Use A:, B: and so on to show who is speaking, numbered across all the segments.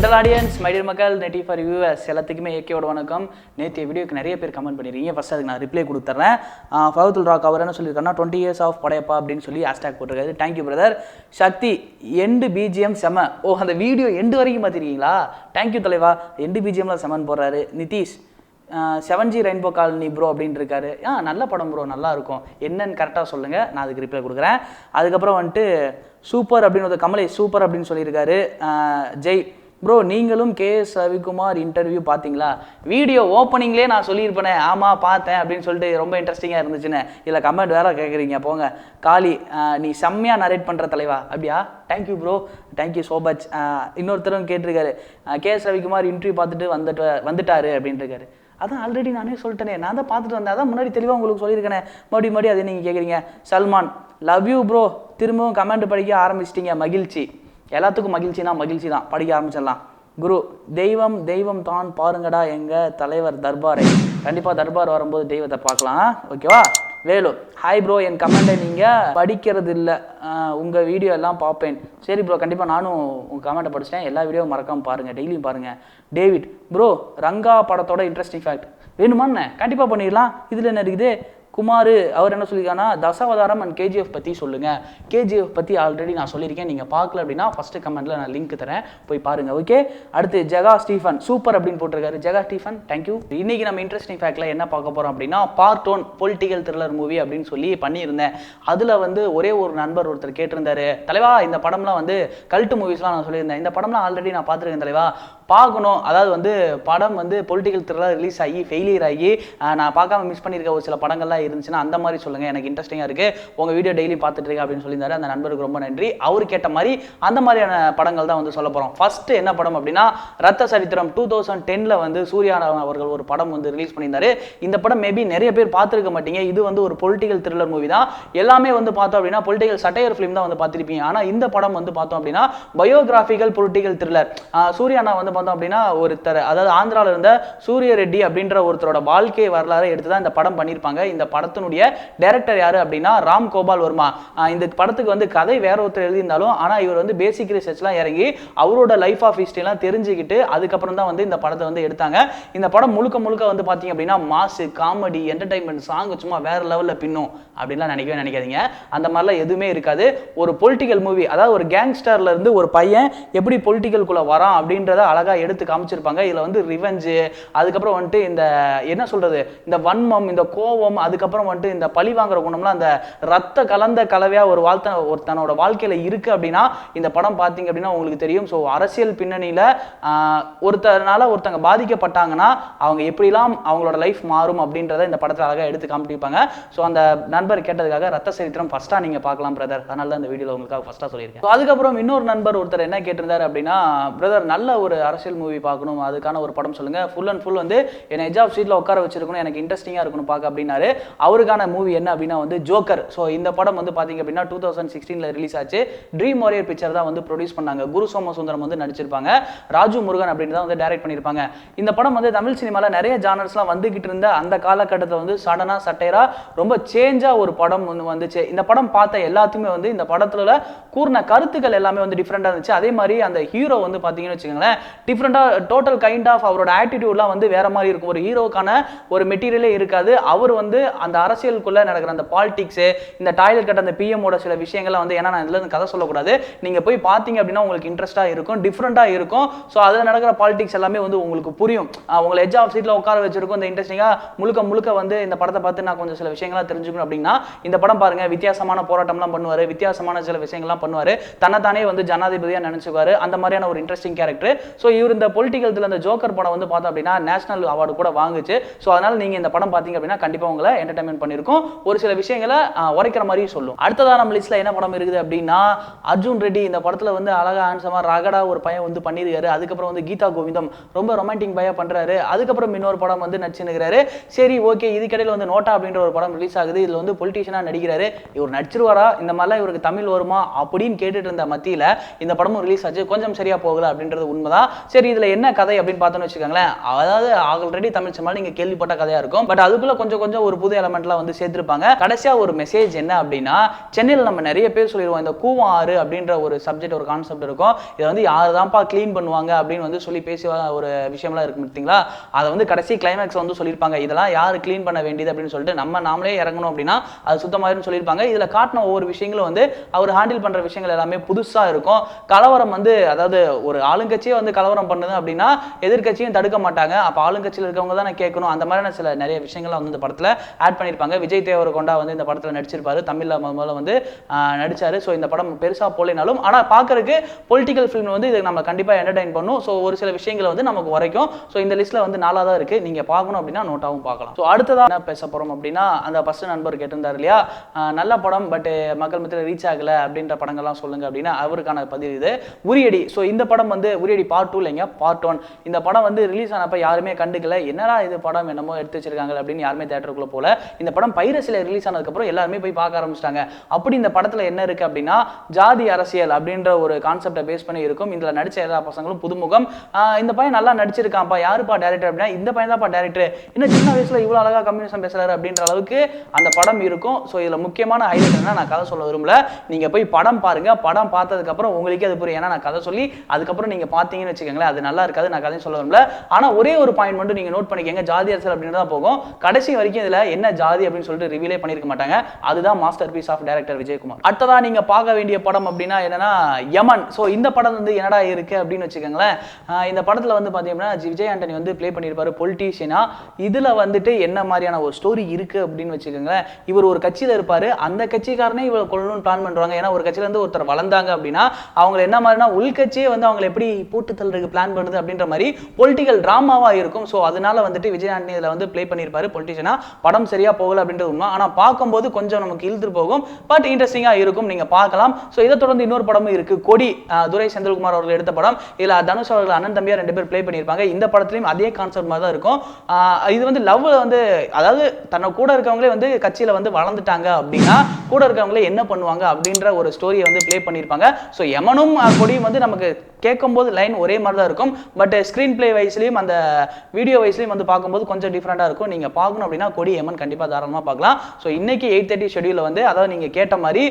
A: General audience, my dear மக்கள், நெட்டி for viewers எல்லாத்துக்குமே ஏகேவோட வணக்கம். நேற்று வீடியோக்கு நிறைய பேர் கமெண்ட் பண்ணிடுறீங்க. ஃபஸ்ட் அதுக்கு நான் ரிப்ளை கொடுத்துட்றேன். ஃபவுத்துல் ராக் அவர் என்ன சொல்லியிருக்காருன்னா 20 years ஆஃப் படையப்பா அப்படின்னு சொல்லி ஹேஷ்டாக் போட்டிருக்காரு. Thank you brother. Sakthi and BGM செம. ஓ, அந்த வீடியோ எண்டு வரைக்கும் பார்த்துருக்கீங்களா? தேங்க்யூ தலைவா. எண்டு பிஜிஎம்ல செமன் போடுறாரு. Nitish 7G rainbow colony bro அப்படின்னு இருக்காரு. நல்ல படம் ப்ரோ, நல்லா இருக்கும், என்னன்னு கரெக்டாக சொல்லுங்கள், நான் அதுக்கு ரிப்ளை கொடுக்குறேன். அதுக்கப்புறம் வந்துட்டு சூப்பர் அப்படின்னு ஒரு கமலேஷ் சூப்பர் அப்படின்னு சொல்லியிருக்காரு. ஜெய் ப்ரோ, நீங்களும் KS ரவிக்குமார் இன்டர்வியூ பார்த்தீங்களா? வீடியோ ஓப்பனிங்லேயே நான் சொல்லியிருப்பேனே, ஆமாம் பார்த்தேன் அப்படின்னு சொல்லிட்டு ரொம்ப இன்ட்ரெஸ்டிங்காக இருந்துச்சுன்னு. இல்லை கமெண்ட் வேறு கேட்குறீங்க, போங்க. காளி, நீ செம்மையாக நரேட் பண்ணுற தலைவா. அப்படியா? Thank you bro, thank you so much. இன்னொருத்தரும் கேட்டிருக்காரு, KS ரவிக்குமார் இன்டர்வியூ பார்த்துட்டு வந்துட்டாரு அப்படின்ட்டு இருக்காரு. அதான் ஆல்ரெடி நானே சொல்லிட்டேனே, நான் தான் பார்த்துட்டு வந்தேன், அதான் முன்னாடி தெளிவாக உங்களுக்கு சொல்லியிருக்கேனே. மறுபடியும் அதை நீங்கள் கேட்குறீங்க. சல்மான், லவ் யூ ப்ரோ, திரும்பவும் கமெண்ட் படிக்க ஆரம்பிச்சிட்டிங்க, மகிழ்ச்சி. எல்லாத்துக்கும் மகிழ்ச்சி தான், படிக்க ஆரம்பிச்சிடலாம். குரு, தெய்வம் தான் பாருங்கடா எங்கள் தலைவர் தர்பாரை. கண்டிப்பாக தர்பார் வரும்போது தெய்வத்தை பார்க்கலாம், ஓகேவா? வேலு, ஹாய் ப்ரோ, என் கமெண்ட்டை நீங்கள் படிக்கிறது இல்லை, உங்கள் வீடியோ எல்லாம் பார்ப்பேன். சரி ப்ரோ, கண்டிப்பாக நானும் உங்கள் கமெண்ட்டை படிச்சிட்டேன், எல்லா வீடியோவும் மறக்காமல் பாருங்கள், டெய்லியும் பாருங்கள். டேவிட் ப்ரோ, ரங்கா படத்தோட இன்ட்ரெஸ்டிங் ஃபேக்ட் வேணுமான்னு கண்டிப்பாக பண்ணிடலாம். இதில் என்ன இருக்குது? குமார் அவர் என்ன சொல்லியிருக்காங்கன்னா தசாவதாரம் அண்ட் KGF பற்றி சொல்லுங்கள். KGF பற்றி ஆல்ரெடி நான் சொல்லியிருக்கேன், நீங்கள் பார்க்கல அப்படின்னா ஃபஸ்ட்டு கமெண்ட்டில் நான் லிங்க் தரேன், போய் பாருங்கள், ஓகே? அடுத்து ஜெகா ஸ்டீஃபன் சூப்பர் அப்படின்னு போட்டிருக்காரு. Jega Stephen, thank you. இன்றைக்கி நம்ம இன்ட்ரெஸ்டிங் ஃபேக்டில் என்ன பார்க்க போகிறோம் அப்படின்னா பார்ட் 1 பொலிட்டிக்கல் த்ரில்லர் மூவி அப்படின்னு சொல்லி பண்ணியிருந்தேன். அதில் ஒரே ஒரு நண்பர் ஒருத்தர் கேட்டிருந்தாரு, தலைவா இந்த படம்லாம் கல்ட்டு மூவிஸ்லாம் நான் சொல்லியிருந்தேன், இந்த படம்லாம் ஆல்ரெடி நான் பார்த்துருக்கேன் தலைவா, பார்க்கணும். அதாவது படம் பொலிட்டிக்கல் த்ரில்லர் ரிலீஸ் ஆகி ஃபெயிலியர் ஆகி நான் பார்க்காம மிஸ் பண்ணியிருக்க ஒரு சில படங்கள்லாம் இருந்துச்சுன்னா அந்த மாதிரி சொல்லுங்கள், எனக்கு இன்ட்ரெஸ்டிங்காக இருக்குது, உங்கள் வீடியோ டெய்லி பார்த்துட்டு இருக்கேன் அப்படின்னு சொல்லியிருந்தாரு. அந்த நண்பருக்கு ரொம்ப நன்றி. அவர் கேட்ட மாதிரி அந்த மாதிரியான படங்கள் தான் சொல்ல போகிறோம். ஃபஸ்ட்டு என்ன படம் அப்படின்னா ரத்த சரித்திரம் 2010 சூர்யா அவர்கள் ஒரு படம் ரிலீஸ் பண்ணியிருந்தாரு. இந்த படம் மேபி நிறைய பேர் பார்த்துருக்க மாட்டீங்க. இது ஒரு பொலிட்டிக்கல் த்ரில்லர் மூவி தான். எல்லாமே பார்த்தோம் அப்படின்னா பொலிட்டிக்கல் சட்டையர் ஃபிலிம் தான் பார்த்துருப்பீங்க. ஆனால் இந்த படம் பார்த்தோம் அப்படின்னா பயோகிராஃபிக்கல் பொலிட்டிக்கல் த்ரில்லர். சூர்யானா பார்த்தோம் அப்படின்னா ஒருத்தர், அதாவது ஆந்திராவில் இருந்த சூரிய ரெட்டி அப்படின்ற ஒருத்தரோட வாழ்க்கை வரலாறு எடுத்து தான் இந்த படம் பண்ணியிருப்பாங்க. இந்த படத்தினுடைய டைரக்டர் யாரு அப்படின்னா ராம் கோபால் வர்மா. இந்த படத்துக்கு கதை வேற ஒருத்தர் எழுதியிருந்தாலும் ஆனால் இவர் பேசிக் ரிசர்ச்லாம் இறங்கி அவரோட லைஃப் ஆஃப் ஹிஸ்டரிலாம் தெரிஞ்சுக்கிட்டு அதுக்கப்புறம் தான் இந்த படத்தை எடுத்தாங்க. இந்த படம் முழுக்க பார்த்தீங்க அப்படின்னா மாசு, காமெடி, என்டர்டைன்மெண்ட், சாங் சும்மா வேற லெவலில் பின்னும் அப்படின்லாம் நினைக்காதீங்க. அந்த மாதிரிலாம் எதுவுமே இருக்காது. ஒரு பொலிட்டிக்கல் மூவி, அதாவது ஒரு கேங்ஸ்டர்ல இருந்து ஒரு பையன் எப்படி பொலிட்டிக்கல்குள்ள வரான் அப்படின்றத அழகா எடுத்து காமிச்சிருப்பாங்க. இதுல ரிவெஞ்சு, அதுக்கப்புறம் இந்த என்ன சொல்றது, இந்த வன்மம், இந்த கோபம், அதுக்கப்புறம் இந்த பழி வாங்குற குணம்லாம் அந்த ரத்த கலந்த கலவையா ஒருத்தனோட வாழ்க்கையில இருக்கு அப்படின்னா இந்த படம் பார்த்தீங்க அப்படின்னா உங்களுக்கு தெரியும். ஸோ அரசியல் பின்னணியில ஒருத்தங்க பாதிக்கப்பட்டாங்கன்னா அவங்க எப்படிலாம் அவங்களோட லைஃப் மாறும் அப்படின்றத இந்த படத்தில் அழகாக எடுத்து காமிப்பாங்க. ஸோ அந்த நண்பர் கேட்டதுக்காக ரத்த சரித்திரம் ஃபர்ஸ்டா நீங்க பார்க்கலாம் பிரதர், அதனால தான் இந்த வீடியோல உங்களுக்காக ஃபர்ஸ்டா சொல்லியிருக்கேன். அதுக்கப்புறம் இன்னொரு நண்பர் ஒருத்தர் என்ன கேட்டிருந்தாரு அப்படின்னா, பிரதர் நல்ல ஒரு அரசியல் மூவி பார்க்கணும், அதுக்கான ஒரு படம் சொல்லுங்க, ஃபுல் அண்ட் ஃபுல் என்ன எட்ஜ் ஆஃப் சீட்ல உட்கார வச்சிருக்கணும், எனக்கு இன்ட்ரெஸ்டிங்கா இருக்கணும் பார்க்க அப்படின்னாரு. அவருக்கான மூவி என்ன அப்படின்னா ஜோக்கர். ஸோ இந்த படம் பாத்தீங்க அப்படின்னா 2016 ரிலீஸ் ஆச்சு. ட்ரீம் வாரியர் பிக்சர் தான் ப்ரொடியூஸ் பண்ணாங்க. குரு சோமசுந்தரம் நடிச்சிருப்பாங்க. ராஜு முருகன் அப்படின்னு தான் டைரக்ட் பண்ணியிருப்பாங்க. இந்த படம் தமிழ் சினிமால நிறைய ஜானர்ஸ்லாம் வந்துகிட்டு இருந்த அந்த காலகட்டத்தில் சடனா சட்டையரா ரொம்ப சேஞ்சா ஒரு படம் வந்துச்சு. இந்த படம் பார்த்த எல்லாத்துக்குமே இந்த படத்துல கூர்ன கருத்துக்கள் எல்லாமே டிஃப்ரெண்டா இருந்துச்சு. அதே மாதிரி அந்த ஹீரோ பார்த்தீங்கன்னு வச்சுக்கோங்களேன், டிஃப்ரெண்டா டோட்டல் கைண்ட் ஆஃப் அவரோட ஆட்டிடியூட்லாம் வேற மாதிரி இருக்கும். ஒரு ஹீரோக்கான ஒரு மெட்டீரியலே இருக்காது. அவர் அந்த அரசியலுக்குள்ள நடக்கிற அந்த பாலிடிக்ஸ், இந்த டாய்லெட் கட்ட அந்த பிஎம்மோட சில விஷயங்கள்லாம் ஏன்னா நான் இதுல கதை சொல்லக்கூடாது, நீங்க போய் பார்த்தீங்க அப்படின்னா உங்களுக்கு இன்ட்ரெஸ்டா இருக்கும், டிஃப்ரெண்டா இருக்கும். ஸோ அதில் நடக்கிற பாலிடிக்ஸ் எல்லாமே உங்களுக்கு புரியும். உங்களை எட்ஜ் ஆஃப் சீட்ல உட்கார வச்சிருக்கும். இந்த இன்ட்ரெஸ்டிங்கா முழுக்க இந்த படத்தை பார்த்து நான் கொஞ்சம் சில விஷயங்கள்லாம் தெரிஞ்சுக்கணும் அப்படின்னா இந்த படம் பாருங்க. வித்தியாசமான போராட்டம்லாம் பண்ணுவாரு, வித்தியாசமான சில விஷயங்கள்லாம் பண்ணுவாரு, தன்னைத்தானே ஜனாதிபதியா நினைச்சுவாரு. அந்த மாதிரியான ஒரு இன்ட்ரெஸ்டிங் கேரக்டர். ஸோ இவர் இந்த பொலிட்டிக்கல் அந்த ஜோக்கர் படம் பார்த்தோம் அப்படின்னா நேஷனல் அவார்டு கூட வாங்குச்சு. ஸோ அதனால நீங்க இந்த படம் பார்த்தீங்க அப்படின்னா கண்டிப்பா உங்களை என்டர்டைன்மெண்ட் பண்ணிருக்கும், ஒரு சில விஷயங்களை உரைக்கிற மாதிரி சொல்லும். அடுத்ததா நம்ம லிஸ்ட்ல என்ன படம் இருக்குது அப்படின்னா அர்ஜுன் ரெட்டி. இந்த படத்துல அழகா ஹேண்ட்ஸமா ரகடா ஒரு பையன் பண்ணிருக்காரு. அதுக்கப்புறம் கீதா கோவிந்தம் ரொம்ப ரொமான்டிக் பையா பண்றாரு. அதுக்கப்புறம் இன்னொரு படம் நடிச்சுக்கிறாரு. சரி ஓகே, இதுக்கிடையில நோட்டா அப்படின்ற ஒரு படம் ரிலீஸ் ஆகுது. இதுல பொலிட்டிஷியனா நடிக்கிறாரு. இவர் நடிச்சிருவாரா, இந்த மாதிரிலாம் இவருக்கு தமிழ் வருமா அப்படின்னு கேட்டுட்டு இருந்த மத்தியில இந்த படமும் ரிலீஸ் ஆச்சு. கொஞ்சம் சரியா போகல அப்படின்றது உண்மைதான். சரி இதுல என்ன கதை அப்படின்னு பார்த்தோன்னு வச்சுக்கோங்களேன், அதாவது ஆல்ரெடி தமிழ் சினிமாவில் நீங்க கேள்விப்பட்ட கதையா இருக்கும். பட் அதுக்குள்ள கொஞ்சம் கொஞ்சம் ஒரு புது எலமெண்ட்லாம் வந்து சேர்த்திருப்பாங்க. கடைசியா ஒரு மெசேஜ் என்ன அப்படின்னா, சென்னையில் நம்ம நிறைய பேர் சொல்லிடுவோம் இந்த கூவம் ஆறு அப்படின்ற ஒரு சப்ஜெக்ட் ஒரு கான்செப்ட் இருக்கும். இதை வந்து யார் தான்ப்பா கிளீன் பண்ணுவாங்க அப்படின்னு வந்து சொல்லி பேசி ஒரு விஷயம்லாம் இருக்கு பார்த்தீங்களா, அதை வந்து கடைசி கிளைமேக்ஸ் வந்து சொல்லியிருப்பாங்க. இதெல்லாம் யார் கிளீன் பண்ண வேண்டியது அப்படின்னு சொல்லிட்டு நாமளே இறங்கணும் அப்படின்னா அது சுத்தமாயிருன்னு சொல்லியிருப்பாங்க. இதுல காட்டின ஒவ்வொரு விஷயங்களும் வந்து அவர் ஹேண்டில் பண்ற விஷயங்கள் எல்லாமே புதுசா இருக்கும். கலவரம் வந்து அதாவது ஒரு ஆளுங்கட்சியே வந்து கலவரம் பண்ணுது அப்படின்னா எதிர்கட்சியும் தடுக்க மாட்டாங்க. அப்ப ஆளுங்கட்சியில் இருக்கவங்க தான் கேட்கணும். அந்த மாதிரியான சில நிறைய விஷயங்கள் வந்து இந்த படத்துல ஆட் பண்ணியிருப்பாங்க. விஜய் தேவரகொண்டா வந்து இந்த படத்துல நடிச்சிருப்பாரு. தமிழ்ல முதல்ல வந்து நடிச்சாரு. ஸோ இந்த படம் பெருசா போலைனாலும் ஆனா பாக்குறதுக்கு பொலிட்டிக்கல் ஃபிலிம் வந்து இது நம்ம கண்டிப்பா என்டர்டைன் பண்ணும். ஸோ ஒரு சில விஷயங்களை வந்து நமக்கு வரைக்கும். ஸோ இந்த லிஸ்ட்ல வந்து 4 தான் இருக்கு. நீங்க பார்க்கணும் அப்படின்னா நோட்டாவும் பார்க்கலாம். ஸோ அடுத்ததா என்ன பேச போறோம் அப்படின்னா, அந்த ஃபர்ஸ்ட் நண்பர் கேட்டிருந்தார் இல்லையா, நல்ல படம் பட் மக்கள் மத்தியில் ரீச் ஆகல அப்படின்ற படங்கள்லாம் சொல்லுங்க அப்படின்னா அவருக்கான பதிவு இது. உரியடி. ஸோ இந்த படம் வந்து உரியடி பார்ட் 2 இல்லைங்க, பார்ட் 1. இந்த படம் வந்து ரிலீஸ் ஆனப்ப யாருமே கண்டுக்கல. என்னடா இது படம் என்னமோ எடுத்து வச்சிருக்காங்க அப்படின்னு யாருமே தியேட்டருக்குள்ள போல. இந்த படம் பைரசில ரிலீஸ் ஆனதுக்கப்புறம் எல்லாருமே போய் பார்க்க ஆரம்பிச்சிட்டாங்க. அப்படி இந்த படத்துல என்ன இருக்கு அப்படின்னா, ஜாதி அரசியல் அப்படின்ற ஒரு கான்செப்டை பேஸ் பண்ணி இருக்கும். இதுல நடிச்ச எல்லா பசங்களும் புதுமுகம். இந்த பையன் நல்லா நடிச்சிருக்கான்ப்பா, யாருப்பா டைரக்டர் அப்படின்னா இந்த பையன் தான்ப்பா டைரக்டர், இன்னும் சின்ன வயசுல இவ்வளவு அழகா கம்யூனிசம் பேசுறாரு அப்படின்ற அளவுக்கு அந்த படம் இருக்கும். ஸோ இதுல முக்கியமான ஹைலைட் என்ன, நான் கதை சொல்ல விரும்பல, நீங்க போய் படம் பாருங்க. படம் பார்த்ததுக்கு அப்புறம் உங்களுக்கே அது புரியும். ஏன்னா நான் கதை சொல்லி அதுக்கப்புறம் நீங்க பார்த்தீங்கன்னு வச்சுக்கோங்களேன், அது நல்லா இருக்காது. நான் கதையும் சொல்ல விரும்பல. ஆனா ஒரே ஒரு பாயிண்ட் மட்டும் நீங்க நோட் பண்ணிக்கங்க, ஜாதி அரசியல் அப்படின்னு தான் போகும். கடைசி வரைக்கும் இதுல என்ன ஜாதி அப்படின்னு சொல்லிட்டு ரிவீலே பண்ணிருக்க மாட்டாங்க. அதுதான் master piece of director Vijayakumar. அடுத்ததா நீங்க பார்க்க வேண்டிய படம் அப்படின்னா என்னன்னா யமன். ஸோ இந்த படம் வந்து என்னடா இருக்கு அப்படின்னு வச்சுக்கோங்களேன். இந்த படத்துல வந்து பாத்தீங்கன்னா விஜய் ஆண்டனி வந்து பிளே பண்ணியிருப்பாரு பொலிட்டீஷியனா. இதுல வந்துட்டு என்ன மாதிரியான ஒரு ஸ்டோரி இருக்கு அப்படின்னு வச்சுக்கோங்களேன். இவர் ஒரு கட்சியில இருப்பாரு, அந்த கட்சிக்காரனே இவர் கொள்ளணும்னு பிளான் பண்றாங்க. ஏன்னா ஒரு கட்சியில இருந்து ஒருத்தர் வளர்ந்தாங்க அப்படின்னா அவங்க என்ன மாதிரினா உள்கட்சியே வந்து அவங்க எப்படி போட்டு தள்ளுறதுக்கு பிளான் பண்ணுது அப்படின்ற மாதிரி பொலிட்டிக்கல் டிராமாவா இருக்கும். ஸோ அதனால வந்துட்டு விஜய் ஆண்டனி இதுல வந்து பிளே பண்ணியிருப்பாரு பொலிட்டீஷியனா. படம் சரியா போகல அப்படின்றது உண்மை. ஆனா பார்க்கும்போது கொஞ்சம் நமக்கு இழுத்து போகும், பட் இன்ட்ரெஸ்டிங்கா இருக்கும், நீங்க பார்க்கலாம். ஸோ இதை தொடர்ந்து இன்னொரு படமும் இருக்கு, கொடி. துரை செந்தில்குமார் அவர்கள் எடுத்த படம். இதுல தனுஷ் அவர்கள் அண்ணன் தம்பியா 2 பேர் பிளே பண்ணியிருப்பாங்க. இந்த படத்திலையும் அதே கான்செப்ட் மாதிரி தான் இருக்கும். இது வந்து லவ் வந்து அதாவது தன்னை கூட இருக்கவங்களே வந்து கட்சியில வந்து வளர்ந்துட்டாங்க அப்படின்னா கூட இருக்கவங்களே என்ன பண்ணுவாங்க அப்படின்ற ஒரு ஸ்டோரியை வந்து பிளே பண்ணியிருப்பாங்க. ஸோ யமனும் கொடியும் வந்து நமக்கு கேட்கும்போது லைன் ஒரே மாதிரி தான் இருக்கும், பட் ஸ்கிரீன் பிளே வைஸ்லையும் அந்த வீடியோ வைஸ்லையும் வந்து பார்க்கும்போது கொஞ்சம் டிஃப்ரெண்டாக இருக்கும். நீங்க பார்க்கணும் அப்படின்னா கொடி யமன் கண்டிப்பாக தாராளமாக பார்க்கலாம். ஸோ இன்னைக்கு 8:30 ஷெடியூலில் வந்து அதாவது நீங்க கேட்ட மாதிரி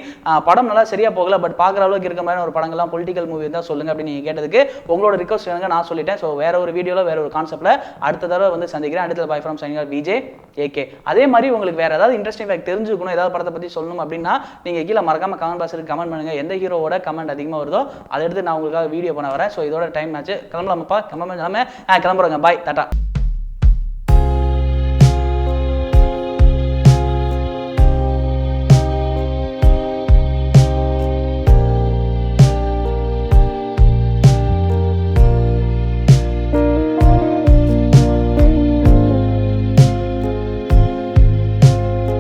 A: படம் நல்லா சரியா போகல பட் பார்க்குற அளவுக்கு இருக்க மாதிரி ஒரு படங்கள்லாம் பொலிட்டிக்கல் மூவி தான் சொல்லுங்க அப்படின்னு நீங்க கேட்டதுக்கு உங்களோட ரிக்வஸ்ட் வேணுங்க, நான் சொல்லிட்டேன். ஸோ வேற ஒரு வீடியோவில் வேற ஒரு கான்செப்ட்ல அடுத்த தடவை வந்து சந்திக்கிறேன். அடுத்த bye from shining VJ AK. அதே மாதிரி உங்களுக்கு வேற ஏதாவது இன்ட்ரெஸ்டிங் ஃபேக்ட் தெரிஞ்சுக்கணும், ஏதாவது படத்தை பற்றி சொல்லணும் அப்படின்னா நீங்க கீழே மறக்காம கமெண்ட் பாக்ஸில் கமெண்ட் பண்ணுங்க. எந்த ஹீரோவோட கமெண்ட் அதிகமாக வருதோ அதை எடுத்து நான் உங்களுக்காக வீடியோ பண்ண வரேன். ஸோ இதோட டைம் ஆச்சு, கிளம்பலாமப்பா, கிளம்புறோங்க, பாய், டாடா.